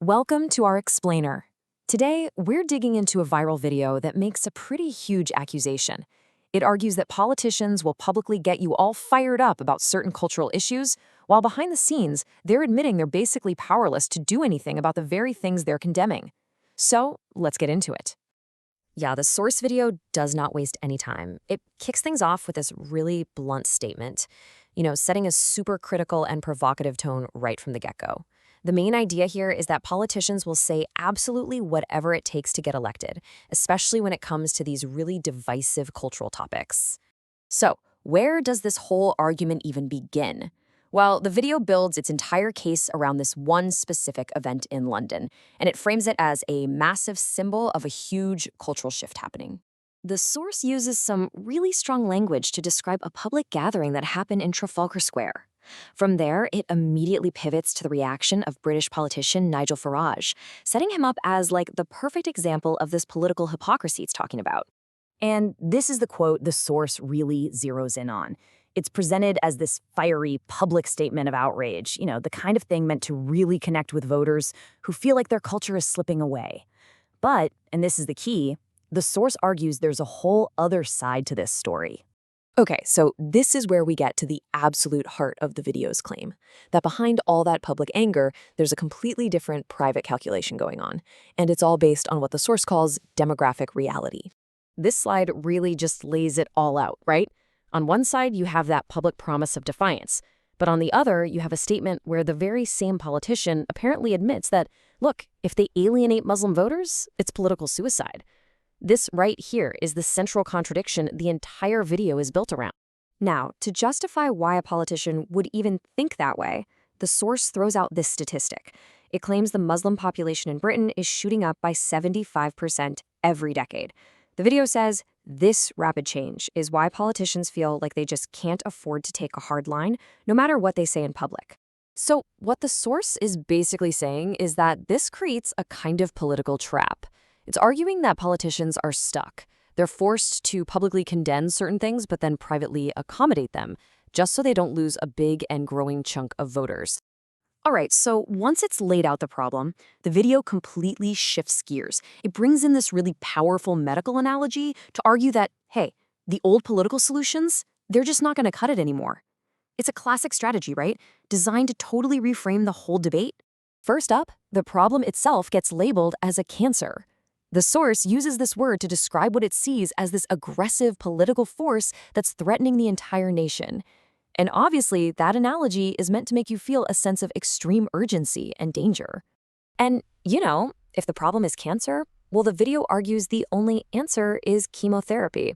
Welcome to our explainer. Today, we're digging into a viral video that makes a pretty huge accusation. It argues that politicians will publicly get you all fired up about certain cultural issues, while behind the scenes, they're admitting they're basically powerless to do anything about the very things they're condemning. So, let's get into it. Yeah, the source video does not waste any time. It kicks things off with this really blunt statement, setting a super critical and provocative tone right from the get-go. The main idea here is that politicians will say absolutely whatever it takes to get elected, especially when it comes to these really divisive cultural topics. So, where does this whole argument even begin? Well, the video builds its entire case around this one specific event in London, and it frames it as a massive symbol of a huge cultural shift happening. The source uses some really strong language to describe a public gathering that happened in Trafalgar Square. From there, it immediately pivots to the reaction of British politician Nigel Farage, setting him up as like the perfect example of this political hypocrisy it's talking about. And this is the quote the source really zeroes in on. It's presented as this fiery public statement of outrage, the kind of thing meant to really connect with voters who feel like their culture is slipping away. But, and this is the key, the source argues there's a whole other side to this story. Okay, so this is where we get to the absolute heart of the video's claim, that behind all that public anger, there's a completely different private calculation going on, and it's all based on what the source calls demographic reality. This slide really just lays it all out, right? On one side, you have that public promise of defiance, but on the other, you have a statement where the very same politician apparently admits that, look, if they alienate Muslim voters, it's political suicide. This right here is the central contradiction the entire video is built around. Now, to justify why a politician would even think that way, the source throws out this statistic. It claims the Muslim population in Britain is shooting up by 75% every decade. The video says this rapid change is why politicians feel like they just can't afford to take a hard line, no matter what they say in public. So what the source is basically saying is that this creates a kind of political trap. It's arguing that politicians are stuck. They're forced to publicly condemn certain things, but then privately accommodate them, just so they don't lose a big and growing chunk of voters. All right, so once it's laid out the problem, the video completely shifts gears. It brings in this really powerful medical analogy to argue that, hey, the old political solutions, they're just not going to cut it anymore. It's a classic strategy, right? Designed to totally reframe the whole debate. First up, the problem itself gets labeled as a cancer. The source uses this word to describe what it sees as this aggressive political force that's threatening the entire nation. And obviously, that analogy is meant to make you feel a sense of extreme urgency and danger. And, if the problem is cancer, well, the video argues the only answer is chemotherapy.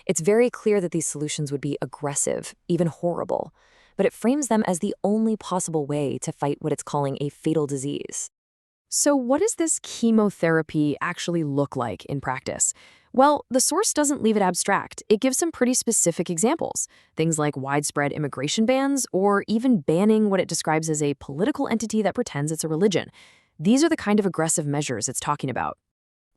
It's very clear that these solutions would be aggressive, even horrible, but it frames them as the only possible way to fight what it's calling a fatal disease. So what does this chemotherapy actually look like in practice? Well, the source doesn't leave it abstract. It gives some pretty specific examples, things like widespread immigration bans or even banning what it describes as a political entity that pretends it's a religion. These are the kind of aggressive measures it's talking about.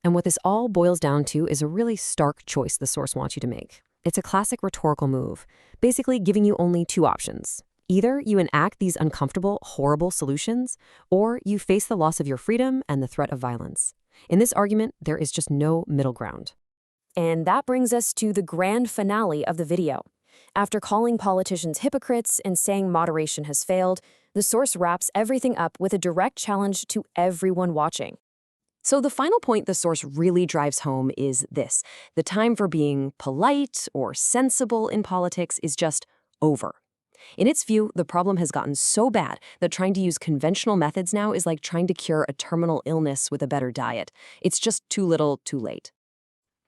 And what this all boils down to is a really stark choice the source wants you to make. It's a classic rhetorical move, basically giving you only two options. Either you enact these uncomfortable, horrible solutions, or you face the loss of your freedom and the threat of violence. In this argument, there is just no middle ground. And that brings us to the grand finale of the video. After calling politicians hypocrites and saying moderation has failed, the source wraps everything up with a direct challenge to everyone watching. So the final point the source really drives home is this: the time for being polite or sensible in politics is just over. In its view, the problem has gotten so bad that trying to use conventional methods now is like trying to cure a terminal illness with a better diet. It's just too little, too late.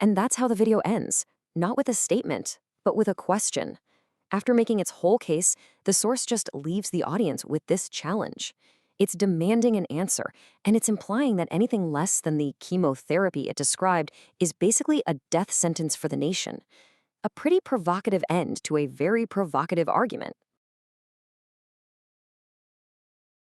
And that's how the video ends, not with a statement, but with a question. After making its whole case, the source just leaves the audience with this challenge. It's demanding an answer, and it's implying that anything less than the chemotherapy it described is basically a death sentence for the nation. A pretty provocative end to a very provocative argument.